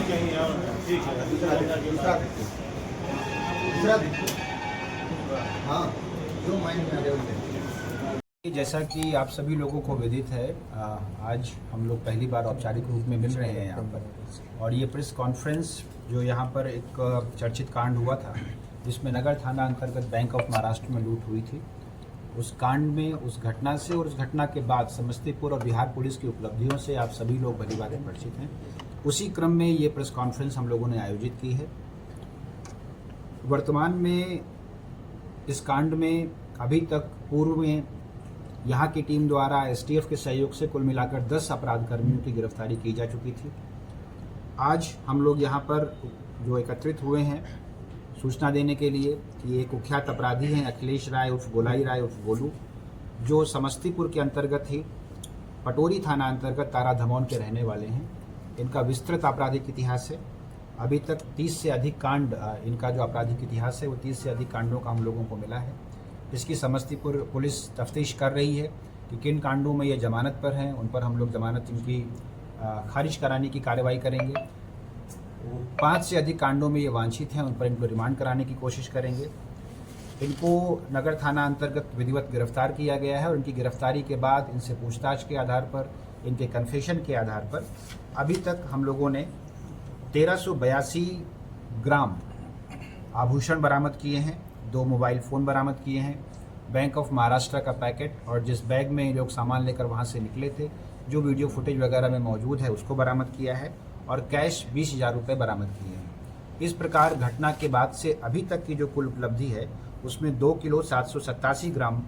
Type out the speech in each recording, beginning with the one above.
ठीक है। हाँ, जो माइंड में आ रहे हो। जैसा कि आप सभी लोगों को विदित है, आज हम लोग पहली बार औपचारिक रूप में मिल रहे हैं यहाँ पर, और ये प्रेस कॉन्फ्रेंस जो यहाँ पर एक चर्चित कांड हुआ था जिसमें नगर थाना अंतर्गत बैंक ऑफ महाराष्ट्र में लूट हुई थी, उस कांड में, उस घटना से और उस घटना के बाद समस्तीपुर और बिहार पुलिस की उपलब्धियों से आप सभी लोग भलीभांति परिचित हैं। उसी क्रम में ये प्रेस कॉन्फ्रेंस हम लोगों ने आयोजित की है। वर्तमान में इस कांड में अभी तक पूर्व में यहाँ की टीम द्वारा एसटीएफ के सहयोग से कुल मिलाकर 10 अपराध कर्मियों की गिरफ्तारी की जा चुकी थी। आज हम लोग यहाँ पर जो एकत्रित हुए हैं सूचना देने के लिए कि एक कुख्यात अपराधी हैं अखिलेश राय उर्फ गोलाई राय उर्फ गोलू, जो समस्तीपुर के अंतर्गत ही पटोरी थाना अंतर्गत तारा धमौन के रहने वाले हैं। इनका विस्तृत आपराधिक इतिहास है। अभी तक 30 से अधिक कांड, इनका जो आपराधिक इतिहास है वो 30 से अधिक कांडों का हम लोगों को मिला है। इसकी समस्तीपुर पुलिस तफ्तीश कर रही है कि किन कांडों में ये जमानत पर हैं, उन पर हम लोग जमानत इनकी खारिज कराने की कार्रवाई करेंगे। 5 से अधिक कांडों में ये वांछित हैं, उन पर इनको रिमांड कराने की कोशिश करेंगे। इनको नगर थाना अंतर्गत विधिवत गिरफ्तार किया गया है और इनकी गिरफ्तारी के बाद इनसे पूछताछ के आधार पर, इनके कन्फेशन के आधार पर अभी तक हम लोगों ने 1382 ग्राम आभूषण बरामद किए हैं, 2 मोबाइल फ़ोन बरामद किए हैं, बैंक ऑफ महाराष्ट्र का पैकेट और जिस बैग में ये लोग सामान लेकर वहाँ से निकले थे, जो वीडियो फुटेज वगैरह में मौजूद है, उसको बरामद किया है और कैश 20,000 रुपये बरामद किए हैं। इस प्रकार घटना के बाद से अभी तक की जो कुल उपलब्धि है उसमें 2 किलो 787 ग्राम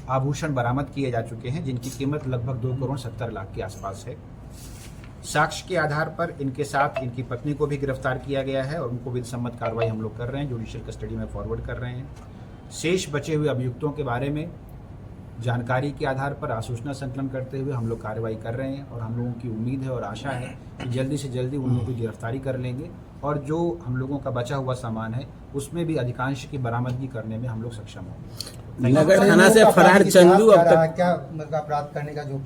आभूषण बरामद किए जा चुके हैं, जिनकी कीमत लगभग 2 करोड़ 70 लाख के आसपास है। साक्ष्य के आधार पर इनके साथ इनकी पत्नी को भी गिरफ्तार किया गया है और उनको विधि सम्मत कार्रवाई हम लोग कर रहे हैं, जुडिशियल कस्टडी में फॉरवर्ड कर रहे हैं। शेष बचे हुए अभियुक्तों के बारे में जानकारी के आधार पर आसूचना संकलन करते हुए हम लोग कार्रवाई कर रहे हैं और हम लोगों की उम्मीद है और आशा है कि जल्दी से जल्दी उन लोगों की गिरफ्तारी कर लेंगे और जो हम लोगों का बचा हुआ सामान है उसमें भी अधिकांश की बरामदगी करने में हम लोग सक्षम होंगे। नगर थाना से फरार चंदू अब तक क्या अपराध करने का जो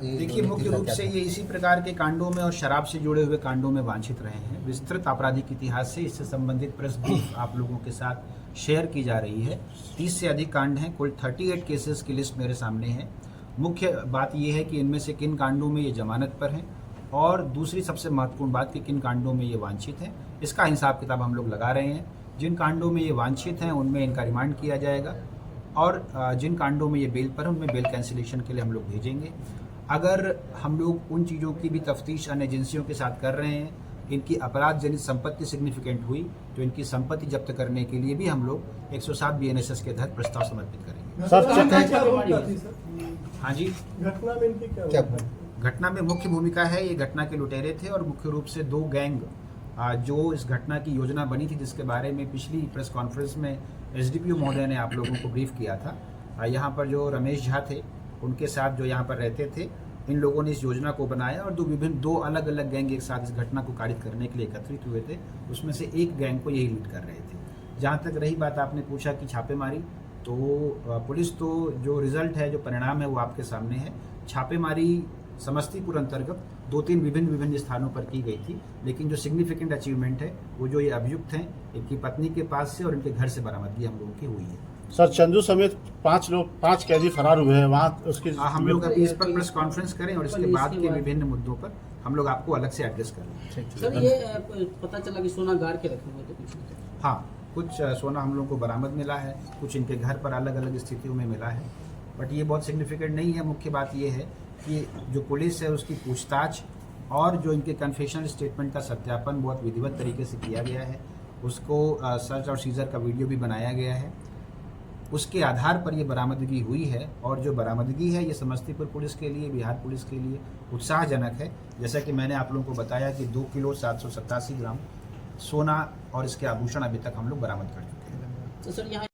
देखिए, मुख्य रूप से ये इसी प्रकार के कांडों में और शराब से जुड़े हुए कांडों में वांछित रहे हैं। विस्तृत आपराधिक इतिहास से इससे संबंधित प्रेस ब्रीफ आप लोगों के साथ शेयर की जा रही है। 30 से अधिक कांड हैं, कुल 38 केसेस की लिस्ट मेरे सामने है। मुख्य बात यह है कि इनमें से किन कांडों में ये जमानत पर हैं और दूसरी सबसे महत्वपूर्ण बात कि किन कांडों में ये वांछित हैं, इसका हिसाब किताब हम लोग लगा रहे हैं। जिन कांडों में ये वांछित हैं उनमें इनका रिमांड किया जाएगा और जिन कांडों में ये बेल पर हैं उनमें बेल कैंसिलेशन के लिए हम लोग भेजेंगे। अगर हम लोग उन चीज़ों की भी तफ्तीश अन्य एजेंसियों के साथ कर रहे हैं, इनकी अपराध जनित संपत्ति सिग्निफिकेंट हुई तो इनकी संपत्ति जब्त करने के लिए भी हम लोग 107 BNSS के तहत प्रस्ताव समर्पित करेंगे। हाँ जी, घटना में मुख्य भूमिका है, ये घटना के लुटेरे थे और मुख्य रूप से 2 गैंग जो इस घटना की योजना बनी थी, जिसके बारे में पिछली प्रेस कॉन्फ्रेंस में एसडीपीओ महोदय ने आप लोगों को ब्रीफ किया था। यहाँ पर जो रमेश झा थे उनके साथ जो यहाँ पर रहते थे, इन लोगों ने इस योजना को बनाया और 2 अलग अलग गैंग एक साथ इस घटना को कारित करने के लिए एकत्रित हुए थे। उसमें से एक गैंग को यही लीड कर रहे थे। जहाँ तक रही बात, आपने पूछा कि छापेमारी, तो पुलिस तो जो रिजल्ट है, जो परिणाम है वो आपके सामने है। छापेमारी समस्तीपुर अंतर्गत 2-3 विभिन्न स्थानों पर की गई थी, लेकिन जो सिग्निफिकेंट अचीवमेंट है वो जो ये अभियुक्त हैं, इनकी पत्नी के पास से और इनके घर से बरामदगी हम लोगों की हुई है। सर, चंदू समेत 5 कैदी फरार हुए हैं वहाँ, उसकी हम लोग अभी इस पर प्रेस कॉन्फ्रेंस करें और इसके बाद के विभिन्न मुद्दों पर हम लोग आपको अलग से एड्रेस करें। सर, ये पता चला कि सोना गाड़ के रखे हुए थे कुछ। हाँ, कुछ सोना हम लोगों को बरामद मिला है, कुछ इनके घर पर अलग अलग स्थितियों में मिला है, बट ये बहुत सिग्निफिकेंट नहीं है। मुख्य बात ये है कि जो पुलिस है उसकी पूछताछ और जो इनके कन्फेशनल स्टेटमेंट का सत्यापन बहुत विधिवत तरीके से किया गया है। उसको सर्च और सीजर का वीडियो भी बनाया गया है, उसके आधार पर ये बरामदगी हुई है और जो बरामदगी है ये समस्तीपुर पुलिस के लिए, बिहार पुलिस के लिए उत्साहजनक है। जैसा कि मैंने आप लोगों को बताया कि 2 किलो 787 ग्राम सोना और इसके आभूषण अभी तक हम लोग बरामद कर चुके हैं। तो सर, यहाँ